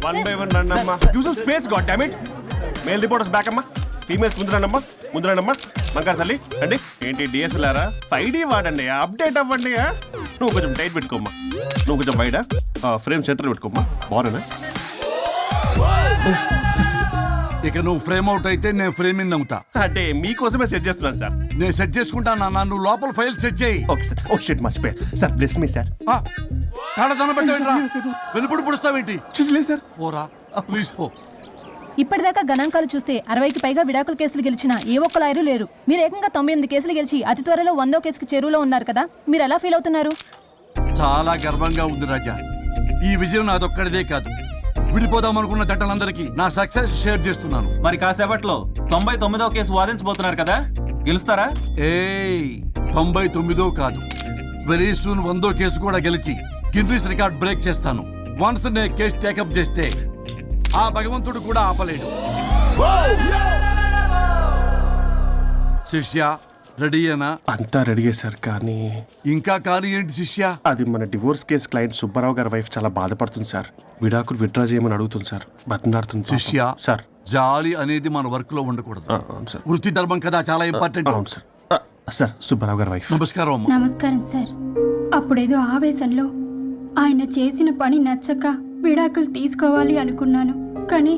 One by one రండి అమ్మా. Use space god damn it. Male reporters back అమ్మా. Females ముందు రండమ్మా మంకారు తల్లి అండి. ఏంటి డిఎస్ఎల్ఆరా 5D వాడండి, అప్డేట్ అవ్వండి. నువ్వు కొంచెం టైట్ పెట్టుకోమ్మా, నువ్వు కొంచెం వైడా ఫ్రేమ్ సెంటర్ పెట్టుకోమ్మా. బాగున్నా ఇక నువ్వు ఫ్రేమ్ అవుట్ అయితే నేను ఫ్రేమ్ ఇన్ అవుతా. అంటే మీకోసమే సెట్ చేస్తున్నాను సార్. నేను సెట్ చేసుకుంటాను. నువ్వు లోపల ఫైల్ సెట్ చేయి. Okay sir. ఓ షిట్ మర్చిపోయా సార్. Bless me sir. కాళ్ళ వెనుపుడు పుడుస్తావేంటి? చూసలేదు సార్. పోరా ప్లీజ్ పో. ఇప్పటిదాకా గణాంకాలు చూస్తే 60కి పైగా విడాకుల కేసులు గెలిచిన ఏ ఒక్క లాయరు లేరు. మీరు ఏకంగా 98 కేసులు గెలిచి అతి త్వరలో 100వ కేసుకి చెరువులో ఉన్నారు కదా, మీరు ఎలా ఫీల్ అవుతున్నారు? చాలా గర్వంగా ఉంది రాజా. ఈ విజయం నాదొక్కడిదే కాదు, విడిపోదాం అనుకున్న జంటలందరికీ నా సక్సెస్ షేర్ చేస్తున్నాను. మరి కాసేపట్లో 99వ కేసు వాదించబోతున్నారు కదా, గెలుస్తారా? 99 కాదు, వెరీ సూన్ 100వ కేసు కూడా గెలిచి గిన్నిస్ రికార్డ్ బ్రేక్ చేస్తాను. వన్స్ నే కేసు టేకప్ చేస్తే ఆ భగవంతుడు కూడా ఆపలేడు. శిష్య రెడీయేనా? అంతా రెడీ సార్. కానీ ఇంకా కానీ ఏంటి శిష్య? అది మన డివోర్స్ కేసు క్లయింట్ సుబ్బారావు గారి వైఫ్ చాలా బాధపడుతుంది సార్. విడాకులు విత్డ్రా చేయమని అడుగుతుంది సార్. బతినాడుతుంది శిష్య. సార్ జాలి అనేది మన వర్క్ లో ఉండకూడదు. అవును సార్. వృత్తి ధర్మం కదా, చాలా ఇంపార్టెంట్. అవును సార్. సార్ సుబ్బారావు గారి వైఫ్. నమస్కారం అమ్మా. నమస్కారం సార్. అప్పుడేదో ఆవేశంలో ఆయన చేసిన పని నచ్చక విడాకులు తీసుకోవాలి అనుకున్నాను. కానీ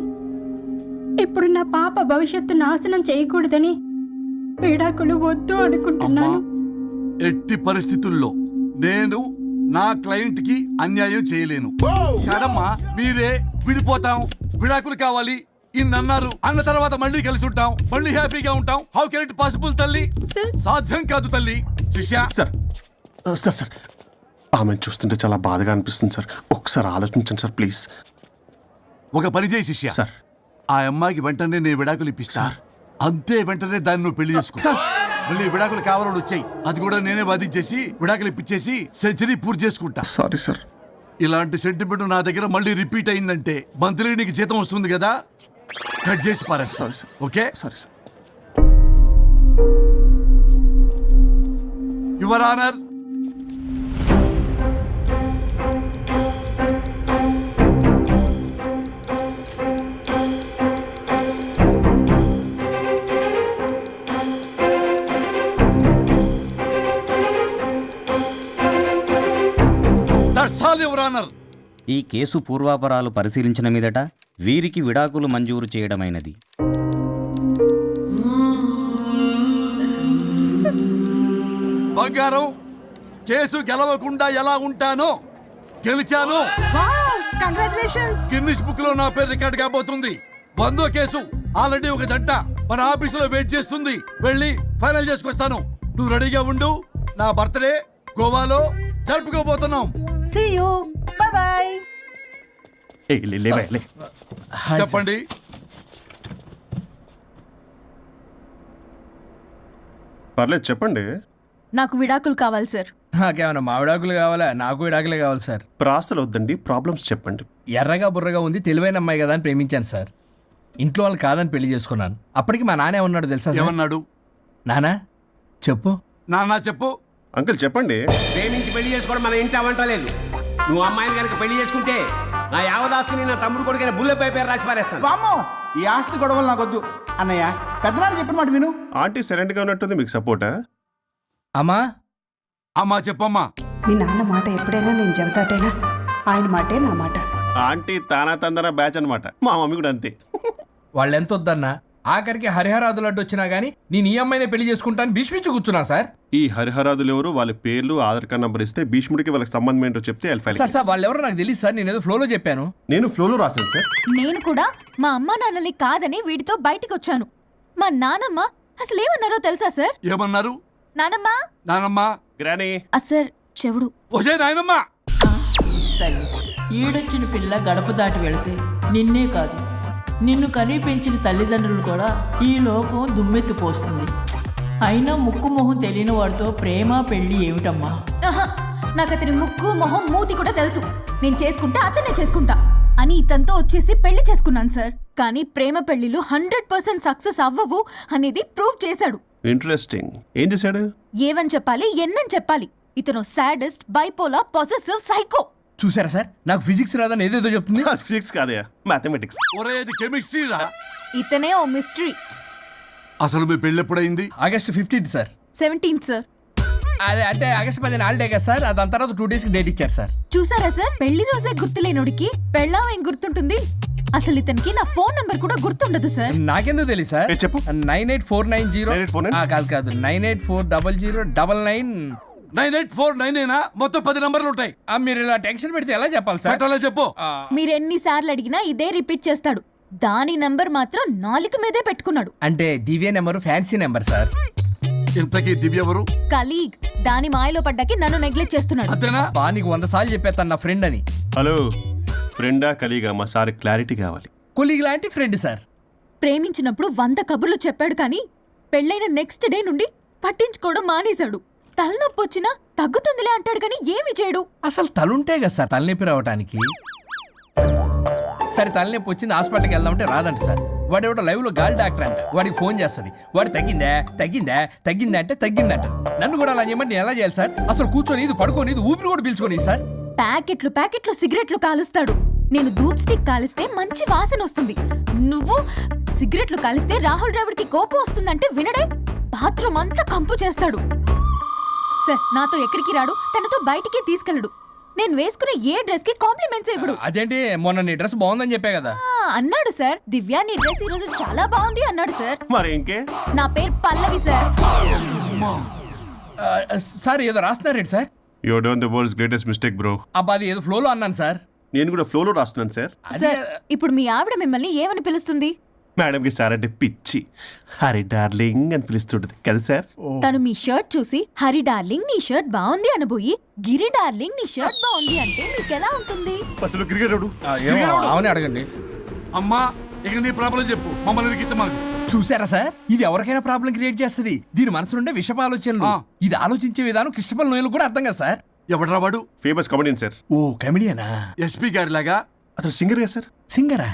ఇప్పుడు నా పాప భవిష్యత్తు నాశనం చేయకూడదని విడాకులు వద్దు అనుకుంటున్నాను. ఎట్టి పరిస్థితుల్లో నేను నా క్లయింట్ కి అన్యాయం చేయలేను కదమ్మా. మీరే విడిపోతాం, విడాకులు కావాలి ఇన్నన్నారు అన్న తర్వాత మళ్ళీ కలిసి ఉంటాం, మళ్ళీ హ్యాపీగా ఉంటాం. హౌ కెన్ ఇట్ పాసిబుల్ తల్లి? సాధ్యం కాదు తల్లి. శిష్య సార్ సార్ సార్ ఆమెను చూస్తుంటే చాలా బాధగా అనిపిస్తుంది సార్. ఒకసారి ఆలోచించండి సార్ ప్లీజ్. ఒక పని చేయి శిష్య. సార్ ఆ అమ్మాయికి వెంటనే నేను విడాకులు ఇప్పిస్తా. అంతే, వెంటనే దాన్ని నువ్వు పెళ్లి చేసుకో. మళ్ళీ విడాకులు కావాలని వచ్చాయి, అది కూడా నేనే వాదించేసి విడాకులు ఇప్పించేసి సెంచరీ పూర్తి చేసుకుంటా. Sorry sir. ఇలాంటి సెంటిమెంట్ నా దగ్గర మళ్ళీ రిపీట్ అయిందంటే మంత్లీ నీకు జీతం వస్తుంది కదా, కట్ చేసి పారేస్తా. Sorry sir. Okay sorry sir. Your honour, ఈ కేసు పూర్వాపరాలు పరిశీలించిన మీదట వీరికి విడాకులు మంజూరు చేయడమైనది. బంగారం, కేసు గెలవకుండా ఎలా ఉంటానో గెలిచాను. గిన్నిస్ బుక్ లో నా పేరు రికార్డ్ కాబోతుంది. 100వ కేసు ఆల్రెడీ ఒక జంట మన ఆఫీసులో వెయిట్ చేస్తుంది. వెళ్ళి ఫైనల్ చేసుకొస్తాను. నువ్వు రెడీగా ఉండు. నా బర్త్డే గోవాలో జరుపుకోబోతున్నాం. See you. Bye bye. చెప్పండి. పర్లేదు చెప్పండి. నాకు విడాకులు కావాలి సార్. నాకేమన్నా మా విడాకులు కావాలా? నాకు విడాకులే కావాలి సార్. ప్రాసలు వద్దండి, ప్రాబ్లమ్స్ చెప్పండి. ఎర్రగా బుర్రగా ఉంది, తెలివైన అమ్మాయి కదా అని ప్రేమించాను సార్. ఇంట్లో వాళ్ళు కాదని పెళ్లి చేసుకున్నాను. అప్పటికి మా నాన్న ఏమన్నాడు తెలుసా? ఏమన్నాడు? నానా చెప్పు. నాన్న చెప్పు. అంకుల్ చెప్పండి. ప్రేమించి పెళ్లి చేసుకోవడం మన ఇంటి అవంటలేదు. నువ్వు అమ్మాయిని కనుక పెళ్లి చేసుకుంటే నా యావదాస్తిని నా తమ్ముడు కొడుకైన బుల్లెపై పేరు రాసి పారేస్తాను. వామ్మో, ఈ ఆస్తి గొడవలు నాకొద్దు అన్నయ్య. పెద్దనాడు చెప్పిన మాట విను. ఆంటీ సైలెంట్ గా ఉన్నట్టుంది, మీకు సపోర్టా? అమ్మా అమ్మా చెప్పమ్మా. మీ నాన్న మాట ఎప్పుడైనా నేను చెబుతాటేనా? ఆయన మాటే నా మాట. ఆంటీ తానా తందన బ్యాచ్ అనమాట. మా మమ్మీ కూడా అంతే. వాళ్ళు ఎంత వద్దన్నా ఆఖరికి హరిహరాదులు అడ్డు వచ్చినా గానీ నేను ఈ అమ్మాయినే పెళ్లి చేసుకుంటాను భీష్మించి కూర్చున్నాను సార్. ఈ హరిహరాదులు ఎవరు, వాళ్ళ పేర్లు ఆధార్ కార్డ్ నంబర్ ఇస్తే భీష్ముడికి వాళ్ళకి సంబంధం ఏంటో చెప్తే సార్ వాళ్ళు ఎవరో నాకు తెలియదు సార్. నేను ఏదో ఫ్లోలో చెప్పాను. నేను ఫ్లోలో రాశాను సార్. నేను కూడా మా అమ్మా నాన్నని కాదని వీడితో బయటకు వచ్చాను. మా నానమ్మ అసలు ఏమన్నారో తెలుసా సార్? ఏమన్నారు? నానమ్మ నానమ్మ గ్రానీ సార్ చెవుడు. ఒసే నాయనమ్మ. ఈడొచ్చిన పిల్ల గడప దాటి వెళితే నిన్నే కాదు, నిన్ను కనీ పెంచిన తల్లిదండ్రులు కూడా ఈ లోకం దుమ్మెత్తిపోస్తుంది. అయినా ముక్కు మొహం తెలియని వాడితో ప్రేమ పెళ్లి ఏమిటమ్మా? నాకు అతని ముక్కు మొహం మూతి కూడా తెలుసు. నేను చేసుకుంటా, అతనే చేసుకుంటా అని ఇతనితో వచ్చేసి పెళ్లి చేసుకున్నాను సార్. కానీ ప్రేమ పెళ్లిలు 100% సక్సెస్ అవ్వవు అనేది ప్రూవ్ చేశాడు. ఇంట్రెస్టింగ్. ఏం చేశాడు? ఏవని చెప్పాలి ఎన్నని చెప్పాలి. ఇతను సాడెస్ట్, బైపోలా, పొసెసివ్, సైకో. చూసారా సార్, నాకు ఫిజిక్స్ రాదని ఏదేదో చెప్తుంది. ఫిజిక్స్ కాదయా, మ్యాథమెటిక్స్. ఒరే ఇది కెమిస్ట్రీ రా. ఇతనే ఓ మిస్టరీ. అసలు మీ పెళ్ళి ఎప్పుడైంది? August 15th sir. 17th sir. అదే అంటే ఆగస్ట్ 10 హాలిడే కదా సార్, దాని తర్వాత 2 days డేట్ ఇచ్చారు సార్. చూసారా సార్, పెళ్లి రోజే గుర్తులేనోడికి పెళ్ళాం ఏం గుర్తుంటుంది. అసలు ఇతనికి నా ఫోన్ నంబర్ కూడా గుర్తుండదు సార్. నాకెందుకు తెలియదు సార్? చెప్పు. 98490 98490? కాదు 9840099. 9849 మొత్తం 10 నంబర్లు ఉంటాయి. మీరు ఇలా టెన్షన్ పెడితే ఎలా చెప్పాలి సార్? పెట్టాలో చెప్పు. మీరు ఎన్నిసార్లు అడిగినా ఇదే రిపీట్ చేస్తాడు. దాని నంబర్ మాత్రం నాలుక మీదే పెట్టుకున్నాడు. అంటే దివ్య నెంబర్ ఫ్యాన్సీ నెంబర్ సార్. ఇంతకీ దివ్య ఎవరు? కలీగ్. దాని మాయలో పడ్డాకి నన్ను నెగ్లెక్ట్ చేస్తున్నాడు. అంతేనా? నీకు 100 సార్లు చెప్పేస్తాను నా ఫ్రెండ్ అని. హలో, ఫ్రెండా కలీగా? మా సార్ క్లారిటీ కావాలి. కొలీగ్ లాంటి ఫ్రెండ్ సార్. ప్రేమించినప్పుడు 100 కబుర్లు చెప్పాడు కానీ పెళ్ళైన నెక్స్ట్ డే నుండి పట్టించుకోవడం మానేశాడు. తలనొప్పి వచ్చినా తగ్గుతుందిలే అంటాడు కానీ ఏమి చేయడు. అసలు తలుంటే కదా సార్ తలనొప్పి రావటానికి. సరే తలనొప్పి వచ్చింది హాస్పిటల్కి వెళ్దామంటే రాదంట సార్. వాడు ఎవడో లైవ్ లో గాలి డాక్టర్ అంట, వాడికి ఫోన్ చేస్తుంది. వాడు తగ్గిందా అంటే తగ్గిందంట. నన్ను కూడా అలా చేయమంటే నేను ఎలా చేయాలి సార్? అసలు కూర్చొని ఇది పడుకోని ఇది ఊపిరి కూడా పీల్చుకొని సార్. ప్యాకెట్లు సిగరెట్లు కాలుస్తాడు. నేను ధూప్ స్టిక్ కాలిస్తే మంచి వాసన వస్తుంది. నువ్వు సిగరెట్లు కాలిస్తే రాహుల్ ద్రావిడ్కి కోపం వస్తుందంటే వినడే. బాత్రూమ్ అంతా కంపు చేస్తాడు. సార్ నాతో ఎక్కడికి రాడు, తనతో బయటికి తీసుకెళ్ళడు. నేను వేసుకునే ఏ డ్రెస్ కి కాంప్లిమెంట్స్ ఇవ్వడు. అదేంటి, మొన్న నీ డ్రెస్ బాగుందని చెప్పా కదా. అన్నాడు సార్. దివ్య నీ డ్రెస్ ఈ రోజు చాలా బాగుంది అన్నాడు సార్. మరి ఇంకే? నా పేరు పల్లవి సార్. సార్ ఏదో రాస్తున్నారేంటి sir? You done the world's greatest mistake bro. అబ్బా అది ఏదో ఫ్లోలో అన్నాను సార్. నేను కూడా ఫ్లోలో రాస్తున్నాను సార్. సార్ ఇప్పుడు మీ ఆవిడ మిమ్మల్ని ఏమని పిలుస్తుంది? మేడంకి సార్ అంటే పిచ్చి. హరి డార్లింగ్ అని పిలుస్తుంటది కదా సార్. తను మీ షర్ట్ చూసి హరి డార్లింగ్ నీ షర్ట్ బాగుంది అనబోయి గిరి డార్లింగ్ నీ షర్ట్ బాగుంది అంటే మీకు ఎలా ఉంటుంది? పత్తులు క్రికెటోడు. అవునే అడగండి. అమ్మా ఇక నీ ప్రాబ్లం చెప్పు, మమ్మల్ని ఇరికించమాకు. చూసారా సార్, ఇది ఎవరికైనా ప్రాబ్లం క్రియేట్ చేస్తుంది. దీని మనసు నుండే విషప ఆలోచనలు. ఇది ఆలోచించే విధానం కృష్ణపల్ నోయలు కూడా అర్థం కదా సార్. ఎవడ్రా వాడు? Famous comedian sir. ఓ కమెడియనా? ఎస్పీ గారి లాగా? అతను సింగర్ కదా సార్. సింగరా?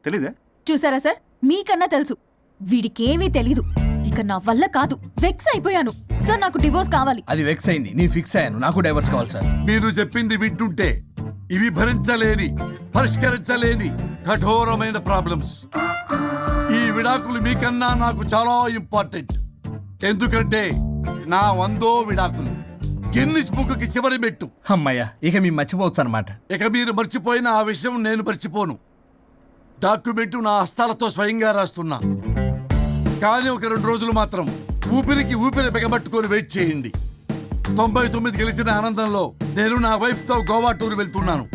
తెలీదా? చూసారా సార్, మీకన్నా తెలుసు. వీడికేమీ తెలీదు. ఇక నా వల్ల కాదు, వెక్స్ అయిపోయాను సార్. నాకు డివోర్స్ కావాలి. అది వెక్స్ అయింది, నేను ఫిక్స్ అయ్యాను. నాకు డైవర్స్ కావాలి సార్. మీరు చెప్పింది వింటుంటే ఇవి భరించలేని, పరిష్కరించలేని కఠోరమైన ప్రాబ్లమ్స్. ఈ విడాకులు మీకన్నా నాకు చాలా ఇంపార్టెంట్. ఎందుకంటే నా 100వ విడాకులు గిన్నిస్ బుక్కి చివరి మెట్టు. అమ్మయ్య, ఇక మేము మర్చిపోవచ్చు అనమాట. ఇక మీరు మర్చిపోయిన ఆ విషయం నేను మర్చిపోను. డాక్యుమెంటు నా హస్తాలతో స్వయంగా రాస్తున్నా. కానీ ఒక 2 రోజులు మాత్రం ఊపిరికి ఊపిరి బిగబట్టుకొని వెయిట్ చేయండి. 99 గెలిచిన ఆనందంలో నేను నా వైఫ్తో గోవా టూర్ వెళ్తున్నాను.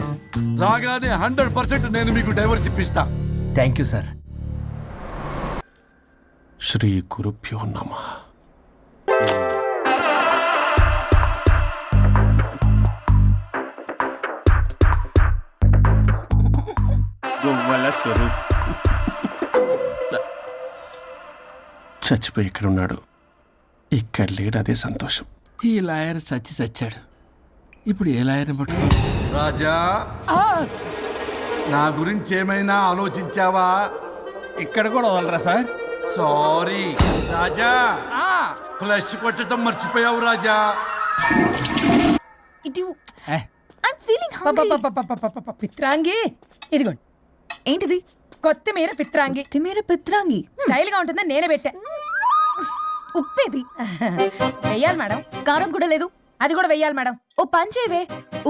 రాగానే 100% నేను మీకు డైవర్స్ ఇప్పిస్తా. Thank you sir. శ్రీ గురుభ్యో నమః. చచ్చిపోయి ఇక్కడ ఉన్నాడు, ఇక్కడ లేడు, అదే సంతోషం. ఈ లాయర్ చచ్చాడు. ఇప్పుడు ఏ లాయర్ని పట్టుకో? రాజా, నా గురించి ఏమైనా ఆలోచించావా? ఇక్కడ కూడా వదలరా సార్? సారీ రాజా, ఫ్లష్ కొట్టడం మర్చిపోయావు రాజా. పిత్రాంగి ఇదిగోండి. ఏంటిది? కొత్తిమీర పిత్రాంగి. పిత్రాంగి స్టైల్ గా ఉంటుందని నేనే పెట్టా. ఉప్పేది వెయ్యాలి మేడం. కారం కూడా లేదు. అది కూడా వెయ్యాలి మేడం. ఓ పంచేవే,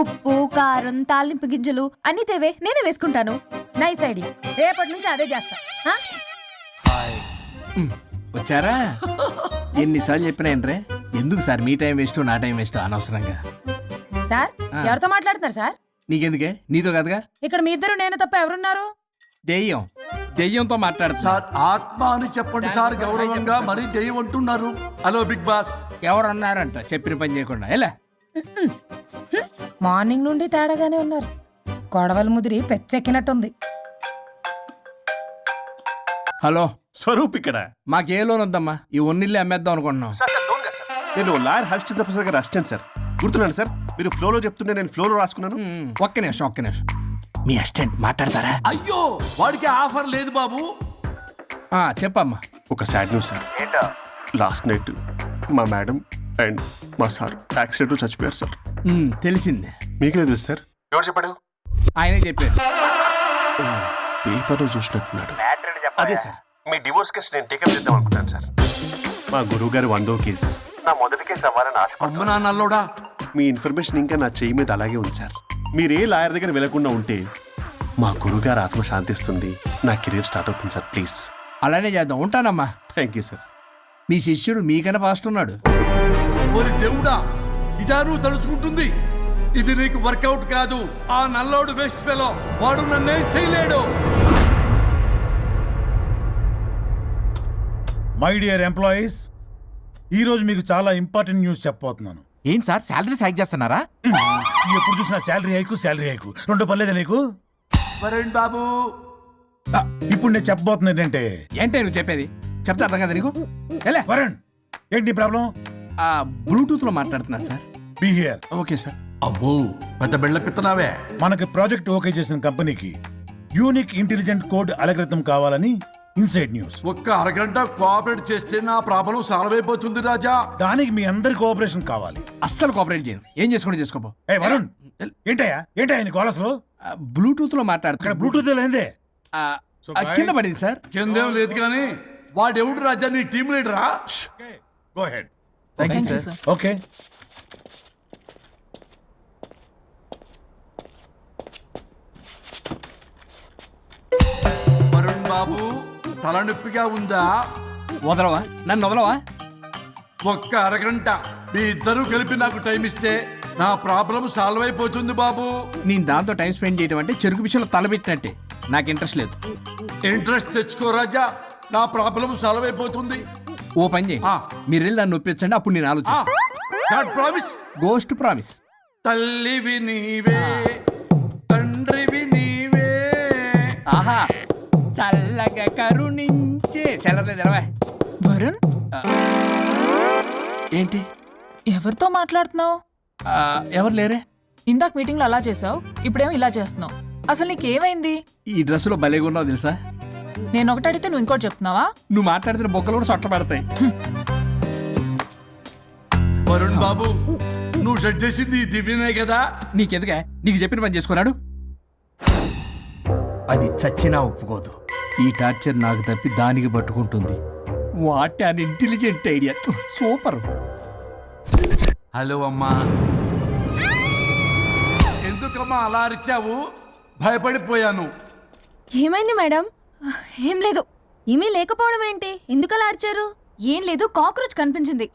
ఉప్పు కారం తాలింపు గింజలు అన్ని తేవే, నేనే వేసుకుంటాను. Nice idea. రేపటి నుంచి అదే చేస్తా. వచ్చారా? ఎన్నిసార్లు చెప్పినా ఎందుకు సార్ మీ టైం వేస్ట్ నా టైం వేస్ట్ అనవసరంగా? సార్ ఎవరితో మాట్లాడుతున్నారు సార్? నీకెందుకే, నీతో కదగా. ఇక్కడ మీ ఇద్దరు నేను తప్ప ఎవరున్నారు? దెయ్యంతో మాట్లాడుతా. సార్ ఆత్మ అని చెప్పండి సార్, గౌరవంగా. మరీ దెయ్యం అంటున్నారు. Hello Bigg Boss. ఎవరు అన్నారంట చెప్పిన పని చేయకుండా? ఎలా మార్నింగ్ నుండి తేడాగానే ఉన్నారు. గొడవల ముదిరి పెచ్చెక్కినట్టుంది. హలో స్వరూప్ ఇక్కడ. మాకే లోన్ వద్దమ్మా, ఈ ఒన్నిల్లే అమ్మేద్దాం అనుకుంటున్నాం. నేను లాయర్ హరిశ్చంద్ర ప్రసాద్ గారు అసిస్టెంట్ సార్. గుర్తున్నాను సార్, మీరు ఫ్లోలో చెప్తుంటే నేను ఫ్లోలో రాసుకున్నాను. ఒక్క నిమిషం. మీ అసిస్టెంట్ మాట్లాడతారా? అయ్యో వాడికి ఆఫర్ లేదు బాబు. చెప్పమ్మా. ఒక sad news sir. Last night మా మేడం అండ్ మా సార్ యాక్సిడెంట్ చచ్చిపోయారు సార్. తెలిసిందే. మీకే తెలుసు సార్. ఎవరు చెప్పాడు? ఆయనే చెప్పారు. పేపర్లో చూసినట్టున్నాడు. అదే సార్, మీ డివోర్స్ కేసు నేను టేకప్ చేద్దాం అనుకుంటాను సార్. మా గురువు గారు 100వ కేసు నా మొదటి కేసు అవ్వాలని ఆశ. అమ్మ నా నల్లోడా, మీ ఇన్ఫర్మేషన్ ఇంకా నా చెయ్యి మీద అలాగే ఉంచారు. మీరు ఏ లాయర్ దగ్గర వెళ్లకుండా ఉంటే మా గురుగారు ఆత్మ శాంతిస్తుంది, నా కెరీర్ స్టార్ట్ అవుతుంది సార్. ప్లీజ్ అలానే చేద్దాం. ఉంటానమ్మా. Thank you sir. మీ శిష్యుడు మీకన్నా ఫాస్ట్ ఉన్నాడు. ఓరి దేవుడా, ఇదా నువ్వు తలుచుకుంటుంది? ఇది నీకు వర్కౌట్ కాదు. ఆ నల్లోడు వేస్ట్ ఫెలో, వాడు నన్నేం చేయలేడు. మై డియర్ ఎంప్లాయీస్, ఈరోజు మీకు చాలా ఇంపార్టెంట్ న్యూస్ చెప్పబోతున్నాను. ఏంటి సార్ శాలరీస్ హైక్ చేస్తున్నారా? ఎప్పుడు చూసినా శాలరీ హైకు రెండు పర్లేదా నీకు? వరుణ్ బాబు, ఇప్పుడు నేను చెప్పబోతున్నా ఏంటంటే, ఏంటే నువ్వు చెప్పేది? చెప్తా అర్థం కదా నీకు? ఎలా వరుణ్, ఏంటి ప్రాబ్లం? బ్లూటూత్ లో మాట్లాడుతున్నా sir. Be here. Okay sir. అబ్బో పెద్ద బిళ్ళ పిత్తనావే. మనకి ప్రాజెక్ట్ ఓకే చేసిన కంపెనీకి యూనిక్ ఇంటెలిజెంట్ కోడ్ అలకృతం కావాలని ఇన్సైడ్ న్యూస్. ఒక్క అరగంట కోఆపరేట్ చేస్తే నా ప్రాబ్లం సాల్వ్ అయిపోతుంది రాజా. దానికి మీ అందరి కోఆపరేషన్ కావాలి. అస్సలు కోఆపరేట్ చేయను. ఏం చేసుకోండి చేసుకోపో. ఏ వరుణ్, ఏంటయ్యా నీ కాలస్లో? బ్లూటూత్ లో ఇక్కడ మాట్లాడుతున్నా. బ్లూటూత్ లేదే. కింద పడింది సార్. కిందేం లేదు కానీ వాడెవడు రాజా, నీ టీం లీడరా? Go ahead. Thank you sir. Okay. Varun బాబు, తలనొప్పిగా ఉందా? వదలవా? నన్ను వదలవా? ఒక్క అరగంట మీ ఇద్దరు కలిపి నాకు టైం ఇస్తే నా ప్రాబ్లం సాల్వ్ అయిపోతుంది బాబు. నేను దాంతో టైం స్పెండ్ చేయడం అంటే చెరుకు విషయంలో తలబెట్టినట్టే. నాకు ఇంట్రెస్ట్ లేదు. ఇంట్రెస్ట్ తెచ్చుకో రాజా, నా ప్రాబ్లం సాల్వ్ అయిపోతుంది. ఓ పని చేయండి, మీరు వెళ్ళి దాన్ని నొప్పించండి, అప్పుడు నేను ఆలోచిస్తాను. God promise. Ghost promise. తల్లివి నీవే, తండ్రివి నీవే. ఆహా, చల్లగా కరుణించే. చల్లలేదు ఎలవా. వరుణ్, ఏంటి? ఎవరితో మాట్లాడుతున్నావు? ఎవరు లేరే? ఇందాక మీటింగ్లో అలా చేసావు, ఇప్పుడేమో ఇలా చేస్తున్నావు. అసలు నీకేమైంది? ఈ డ్రెస్సులో భలేగా ఉన్నావు తెలుసా? నేను ఒకటి అడిగితే నువ్వు ఇంకోటి చెప్తున్నావా? నువ్వు మాట్లాడితే బొక్కలు కూడా సొట్ట పడతాయి. వరుణ్ బాబు, నువ్వు సెట్ చేసింది ఈ దివ్యనే కదా? నీకెందుకే? నీకు చెప్పిన పని చేసుకున్నాడు. అది చచ్చినా ఒప్పుకోదు. ఈ టార్చర్ నాకు తప్పి దానికి పట్టుకుంటుంది. What an intelligent idea. Super. Hello అమ్మా. ఎందుకమ్మా అలా అరిచావు? భయపడిపోయాను. ఏమైంది మేడం? ఏం లేదు. ఏమీ లేకపోవడం ఏంటి? ఎందుకు అలా అరిచారు? ఏం లేదు, కాక్రోచ్ కనిపించింది.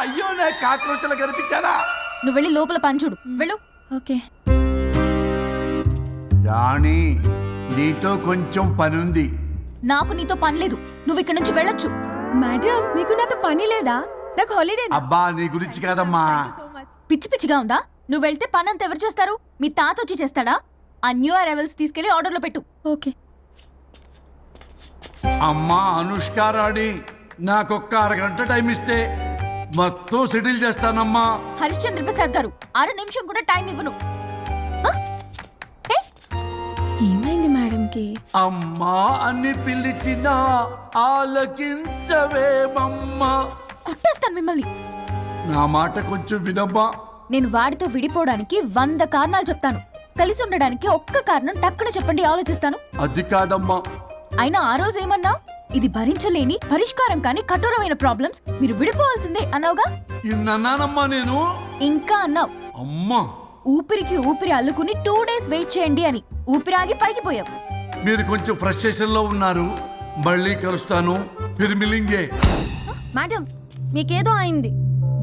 అయ్యో, నా కాక్రోచ్లు కనిపించారా? నువ్వు వెళ్ళి లోపల పని చూడు. వెళ్ళు. ఓకే. రాణి, నీతో కొంచెం పనుంది. నాకు నీతో పని లేదు, నువ్వు ఇక్కడ నుంచి వెళ్ళొచ్చు. మేడం, మీకు నాతో పని లేదా? నాకు హాలిడే. అబ్బా, నీ గురించి కాదమ్మా. పిచ్చి పిచ్చిగా ఉందా? నువ్వు వెళ్తే పని అంతా ఎవరు చేస్తారు? మీ తాత వచ్చి చేస్తాడా? ఆ న్యూ అరైవల్స్ తీసుకెళ్లి ఆర్డర్లో పెట్టు. ఓకే. అమ్మా అనుష్క రాణి, నాకొక్క అరగంట టైం ఇస్తే మొత్తం సెటిల్ చేస్తానమ్మా. హరిశ్చంద్ర ప్రసాద్ గారు, 6 నిమిషం కూడా టైం ఇవ్వను. ఏమైంది మేడంకి? అమ్మా అని పిలిచినా ఆలకించవేమమ్మా. కొట్టేస్తాను మిమ్మల్ని. నా మాట కొంచెం వినమ్మా. నేను వాడితో విడిపోవడానికి 100 కారణాలు చెప్తాను. కలిసి ఉండడానికి ఒక్క కారణం టక్కున చెప్పండి, ఆలోచిస్తాను. అది కాదమ్మా. అయినా ఆ రోజు ఏమన్నా? ఇది భరించలేని, పరిష్కారం కాని కఠోరమైన ప్రాబ్లమ్స్, మీరు విడిపోవాల్సిందే అన్నావుగా. ఇన్నానమ్మా నేను. ఇంకా అన్నావు. అమ్మా, ఊపిరికి ఊపిరి అల్లుకుని 2 days వెయిట్ చేయండి అని. ఊపిరాగి పైకి పోయావు. మీరు కొంచెం ఫ్రస్ట్రేషన్ లో ఉన్నారు. మళ్ళీ కలుస్తాను. ఫిర్మిలింగే. మేడం, మీకేదో అయింది.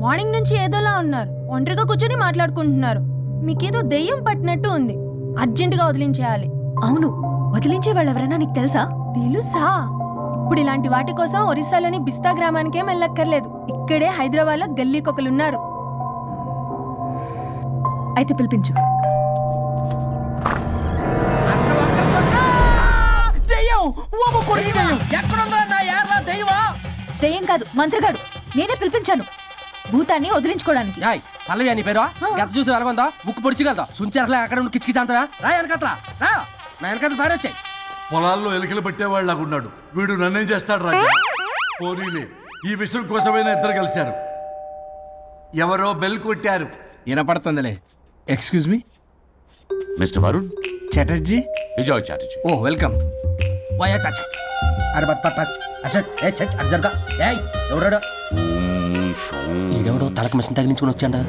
మార్నింగ్ నుంచి ఏదోలా ఉన్నారు. ఒంటరిగా కూర్చొని మాట్లాడుకుంటున్నారు. మీకేదో దెయ్యం పట్టినట్టు ఉంది. అర్జెంటుగా వదిలించేయాలి. అవును, వదిలించే వాళ్ళు ఎవరైనా నీకు తెలుసా? తెలుసా? ఇప్పుడు ఇలాంటి వాటి కోసం ఒరిస్సాలోని బిస్తా గ్రామానికేం వెళ్ళక్కర్లేదు. ఇక్కడే హైదరాబాద్ లో గల్లీకొకలున్నారు. అయితే పిలిపించు. దెయ్యం కాదు, మంత్రిగాడు. నేనే పిలిపించాను భూతాన్ని వదిలించుకోవడానికి. పల్లవి అని పేరు గత చూసి వెలగొందా ముక్కు పొడిచిగలదా సుంచరలే అక్కడ ఉండి కిచకిచ అంతవా రా వెనకత్రా రా నా వెనకత్ర పారి వచ్చాయి. పొలాల్లో ఎలికలు పట్టేవాళ్ళగా ఉన్నాడు వీడు. నన్నేం చేస్తాడు రాజా? పోనీలే, ఈ విషయం కోసమైనా ఇద్దరు కలిశారు. ఎవరో బెల్ కొట్టారు. వినపడుతుందిలే. Excuse me mister Varun Chatterjee. Vijay Chatterjee. ఓ వెల్కమ్. వాయా చాచా అరే బట్ పట్ అసత్ ఏ సచ్ అర్జర్గా ఏయ్ ఎవడాడు? ఈడెవడో తలకు మిషన్ తగిలించుకుని వచ్చాడా?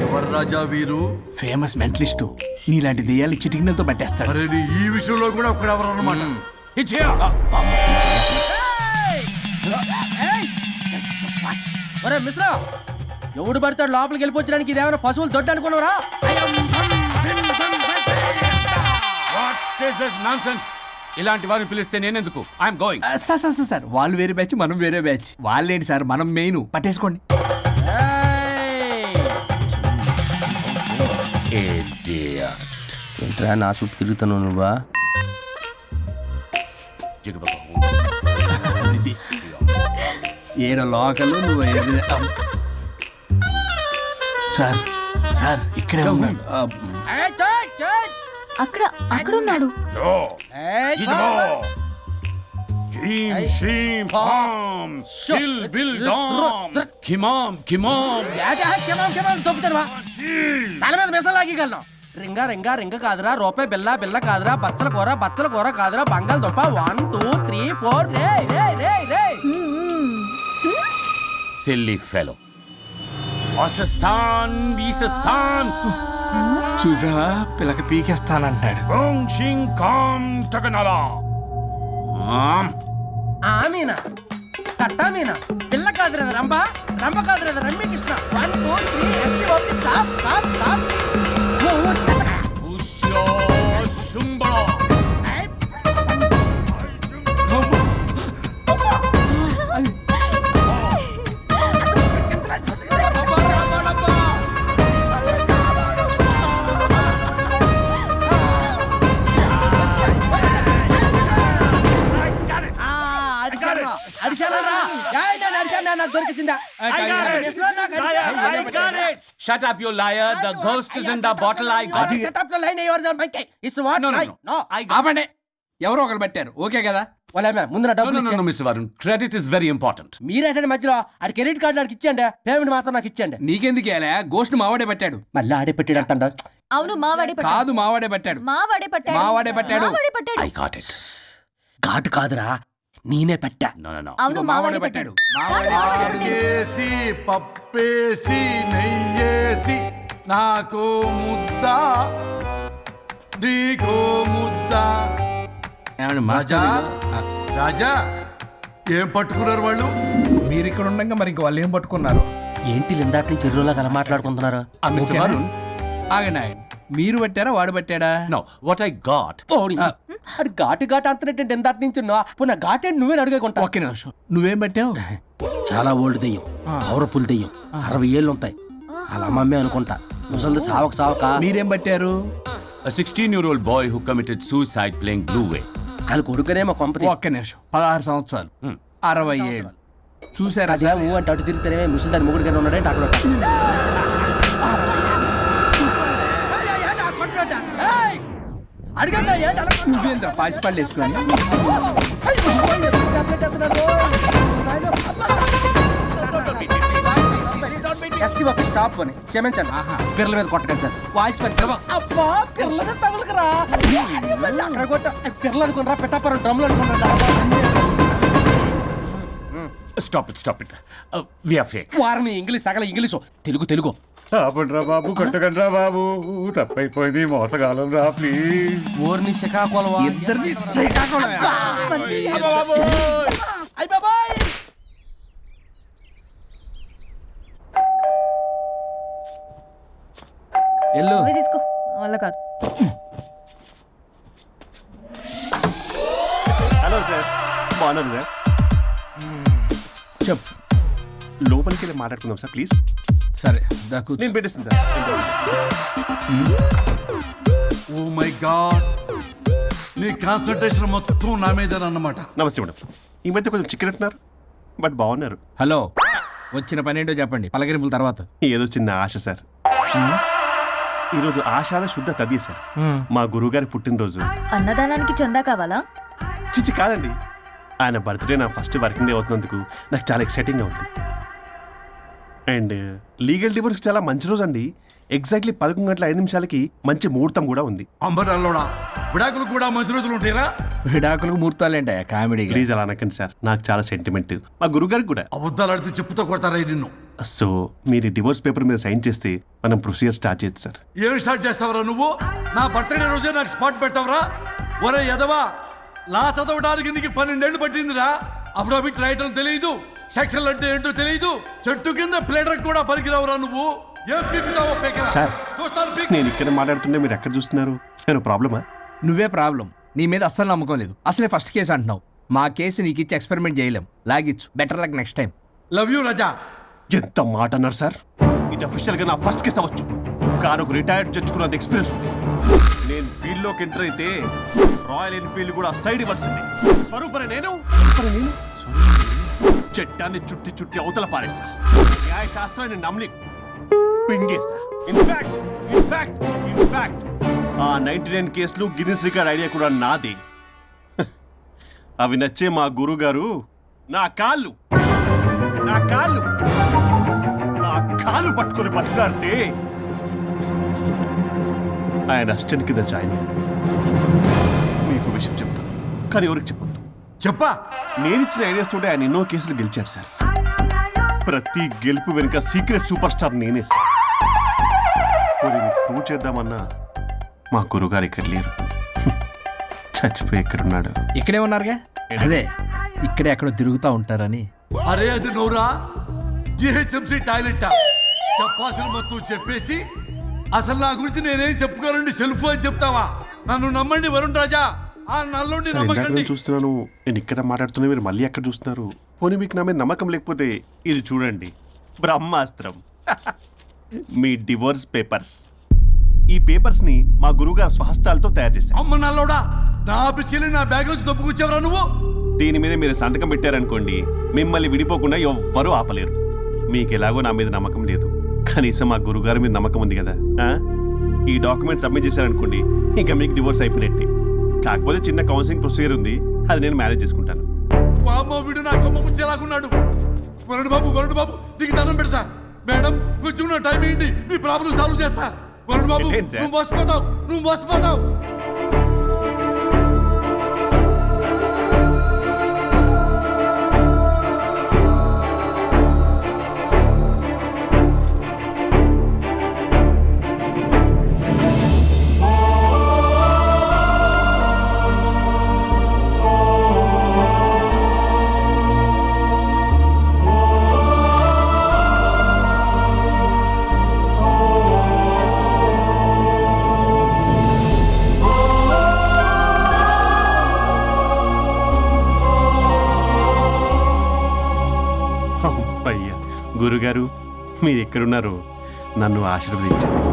ఎవరు రాజా వీరు? Famous mentalist. నీలాంటి దెయ్యాలు చిటికినలతో పట్టేస్తాడు. అరే నీ ఈ విషయంలో కూడా ఒక్కడెవరు అన్నమాట. ఒరే మిశ్రా, ఎవడు పడతాడు లోపలికి వెళ్ళిపోవడానికి? ఇదేమైనా పశువులు దొడ్డు అనుకున్నారా? ఇలాంటి వారిని పిలిస్తే నేనెందుకు? I'm going. సార్ వాళ్ళు వేరే బ్యాచ్, మనం వేరే బ్యాచ్. వాళ్ళేంటి సార్, మనం మెయిన్. పట్టేసుకోండి. ఏంట్రా నా చుట్టూ తిరుగుతున్నావు నువ్వా? ఏడ లోకలు నువ్వు సార్ సార్ ఇక్కడే ఉన్నాడు. అక్కడ అక్కడ ఉన్నాడు. తల మీద మెసలాగలను. రింగ రింగ రింగ కాదురా, రూపాయి బిల్ల బిల్ల కాదురా, బచ్చల కూర కాదురా, బంగాళదుంప 1 2 3 4 రే రే రే రే. Silly fellow. వాసస్థాన్ వీసస్థాన్ చూసావా, పిల్లకి పీకేస్తానంటాడు. మీనా తట్టా పిల్ల కాదు రేదా రంభ, రంభ కాదు రేదా రమ్మి Krishna. 1 2 3 S T O P stop stop stop. Shut up, you liar. The ghost is in the bottle. I got it. Shut up your line. Yours are monkey. It's what? No. ఆపండి. ఎవరో ఒకరు పెట్టారు. ఓకే కదా? వాళ్ళ ముందు నా డబ్బులు No, Mr. Varun. Credit is very important. మీరేంటంటే మధ్యలో ఆడి క్రెడిట్ కార్డు నాకు ఇచ్చేయండి, పేమెంట్ మాత్రం నాకు ఇచ్చేయండి. నీకెందుకు ఇవ్వాలా? గోస్ట్ మావాడే పెట్టాడు. మళ్ళీ ఆడే పెట్టాడు అంటాడు. అవును మావాడే పట్టాడు. కాదు మావాడే పెట్టాడు. మావాడే పట్టాడు. మావాడే పట్టాడు. మావాడే పట్టాడు. I got it. ఘాటు కాదురా, నేనే పెట్టా. No. అవును మావాడే పట్టాడు. ఆగేసి పప్పేసి నెయ్యేసి నాకు ముద్ద నీకో ముద్ద. రాజా రాజా ఏం పట్టుకున్నారు వాళ్ళు? మీరు ఇక్కడ ఉండగా మరి ఇంక వాళ్ళు ఏం పట్టుకున్నారు? ఏంటి ఇందాక నుంచి చెరువులా కల మాట్లాడుకుంటున్నారు? Mr. Varun. ఆగండి. మీరు పట్టారా వాడు పట్టాడా? No, what I got. అది ఘాటు అంతనేంటి ఇందాక నుంచి నా ఘాటేంటి నువ్వే అడుగుకుంటా. ఒకే నిమిషం, నువ్వేం పట్టావు? చాలా ఓల్డ్ దెయ్యం, పవర్ఫుల్ దెయ్యం, 60 ఏళ్ళు ఉంటాయి. అలా అమ్మమ్మే అనుకుంటా. ముసలిది సావక. మీరేం పట్టారు? A 16-year-old boy who committed suicide playing Blue Whale. వాళ్ళ కొడుకునేమో కొంపతి. ఒక్క నిమిషం, 16 సంవత్సరాలు, 60 ఏళ్ళు. చూసారా అంటే అటు తిరుగుతానే ముసలి దాని ముగ్గురు ఉన్నాడంటే అక్కడ. నువ్వేంద్ర పాసిపళ్ళు వేసుకొని స్టాప్ అని క్షమించండి. పిల్లల మీద కొట్టకండి సార్. వాయిస్ అబ్బా పిల్లల మీద తగులుకురా. అక్కడ కొట్ట పిల్లలు అనుకున్నారా, పెట్టాపరం డ్రమ్లు అనుకున్నారా? Stop it. We are fake. వారిని ఇంగ్లీష్ తగల ఇంగ్లీషు తెలుగు. ఆపండ్రా బాబు, కొట్టకండ్రా బాబు, తప్పైపోయింది, మోసగాలం రా ప్లీజ్. ఊరిని శ్రీకాకుళం ఇద్దరిని శ్రీకాకుళం. ఎల్లు తీసుకో, వల్ల కాదు. హలో సార్, బాగున్నాను సార్. చెప్పు. లోపలికి వెళ్ళి మాట్లాడుకుందాం సార్ ప్లీజ్. సరే నేను పెట్టేస్తాను సార్. ఓ మై గాడ్, నీ కాన్సన్ట్రేషన్ మొత్తం నా మీద అన్నమాట. నమస్తే మేడం. ఈ మధ్య కొంచెం చికెన్ అంటున్నారు, బట్ బాగున్నారు. హలో, వచ్చిన పని ఏంటో చెప్పండి, పలకరింపుల తర్వాత. ఏదో చిన్న ఆశ సార్. ఈరోజు ఆషాఢ శుద్ధ తది సార్, మా గురువుగారి పుట్టినరోజు. అన్నదానానికి చందా కావాలా? చిచ్చి కాదండి, ఆయన బర్త్డే నా ఫస్ట్ వర్కింగ్ డే అవుతున్నందుకు నాకు చాలా ఎక్సైటింగ్గా ఉంది. అండ్ లీగల్ డివోర్స్కి చాలా మంచి రోజు అండి. ఎగ్జాక్ట్లీ 11:05 మంచి ముహూర్తం కూడా ఉంది. అంబరాల్లోడా విడాకులు కూడా మంచి రోజులు ఉంటాయిరా? విడాకులకు ముహూర్తాలేంట కామెడీ. ప్లీజ్ అలా అనకండి సార్, నాకు చాలా సెంటిమెంట్, మా గురుగారికి కూడా. అబద్ధాలు ఆడితే చెప్పుతో కొడతారా నిన్ను? సో మీరు డివోర్స్ పేపర్ మీద సైన్ చేస్తే మనం ప్రొసీజర్ స్టార్ట్ చేయొచ్చు సార్. ఏమి స్టార్ట్ చేస్తావరా నువ్వు? నా బర్త్డే రోజే నాకు స్పాట్ పెడతావరా? ఒరే ఎదవా, లా చదవడానికి నీకు 12 ఏళ్ళు పట్టిందిరా. అఫిడవిట్ రాయటం తెలియదు, సెక్షన్లు అంటే ఏంటో తెలియదు, చెట్టు కింద ప్లేడర్ కూడా పలికిరావురా నువ్వు. ఏం పీకుతావో పీకరా. సార్, చూస్తాను పీకు. నేను ఇక్కడ మాట్లాడుతుంటే మీరు ఎక్కడ చూస్తున్నారు? నేను ప్రాబ్లమా? నువ్వే ప్రాబ్లం. నీ మీద అస్సలు నమ్మకం లేదు. అసలే ఫస్ట్ కేసు అంటున్నావు. మా కేసు నీకు ఇచ్చి ఎక్స్పెరిమెంట్ చేయలేం. లాగిచ్చు. Better luck next time. Love you Raja. ఎంత మాట అన్నారు సార్? ఇది అఫీషియల్ గా నా ఫస్ట్ కేసు అవ్వచ్చు, కానీ ఒక రిటైర్డ్ జడ్జ్ కున్నంత ఎక్స్పీరియన్స్. నేను ఫీల్డ్ లోకి ఎంటర్ అయితే రాయల్ ఎన్ఫీల్డ్ కూడా సైడ్ ఇవ్వాల్సింది. స్వరూపరే నేను చట్టాన్ని చుట్టి చుట్టి అవతల పారేస్తా. న్యాయ శాస్త్రాన్ని నమ్మి పింగేస్తా. ఇన్ఫాక్ట్ ఆ 99 కేసులు గిన్నిస్ రికార్డ్ ఐడియా కూడా నాది. అవి నచ్చే మా గురువు గారు నా కాళ్ళు పట్టుకొని బతుకాడితే ఆయన అసిస్టెంట్ కింద జాయిన్ అయ్యాను. మీకు విషయం చెప్తాను, కానీ ఎవరికి చెప్పొద్దు. చెప్పా. నేనిచ్చిన ఐడియాస్ తోటి ఆయన ఎన్నో కేసులు గెలిచాడు సార్. ప్రతి గెలుపు వెనుక సీక్రెట్ సూపర్ స్టార్ నేనే సార్. ప్రూవ్ చేద్దామన్నా మా గురుగారు ఇక్కడ లేరు. చచ్చిపోయి ఎక్కడున్నాడు? ఇక్కడే ఉన్నారుగా. అదే ఇక్కడే ఎక్కడో తిరుగుతూ ఉంటారని. అరే అది నోరా, జిహెచ్ఎంసీ టాయిలెట్ చెప్పాల్సిన మొత్తం చెప్పేసి అసలు నా గురించి నేనేం చెప్పుకోరండి సెల్ఫ్ అని చెప్తావా? నన్ను నమ్మండి వరుణ్ రాజా, ఆ నల్లుండి సార్, ఇందాక నమ్మకండి. నేను చూస్తున్నాను, నేను ఇక్కడ మాట్లాడుతున్నా, మీరు మళ్ళీ ఎక్కడ చూస్తున్నారు? పోనీ మీకు నా మీద నమ్మకం లేకపోతే ఇది చూడండి, బ్రహ్మాస్త్రం. మీ డివోర్స్ పేపర్స్. ఈ పేపర్స్ ని మా గురువుగారు స్వహస్తాలతో తయారు చేశారు. అమ్మ నల్లోడా, నా ఆఫీస్కి వెళ్ళి నా బ్యాగ్ నుంచి దొబ్బుకొచ్చావరా నువ్వు? దీని మీద మీరు సంతకం పెట్టారనుకోండి, మిమ్మల్ని విడిపోకుండా ఎవ్వరూ ఆపలేరు. మీకు ఎలాగో నా మీద నమ్మకం లేదు, కనీసం మా గురుగారి మీద నమ్మకం ఉంది కదా. ఈ డాక్యుమెంట్ సబ్మిట్ చేశారనుకోండి, ఇంకా మీకు డివోర్స్ అయిపోయినట్టే. కాకపోతే చిన్న కౌన్సిలింగ్ ప్రొసీజర్ ఉంది, అది నేను మేనేజ్ చేసుకుంటాను. వామ్మో, వీడు నా కొమ్మ గురించి ఎలాగున్నాడు? వరుణ్ బాబు నీకు దండం పెడతా. మేడం కొంచెం నా టైం ఏంటి, మీ ప్రాబ్లం సాల్వ్ చేస్తా. వరుణ్ బాబు, ఏంటి సార్? నువ్వు మోసపోతావు. గురుగారు, మీరు ఎక్కడున్నారో నన్ను ఆశీర్వదించండి.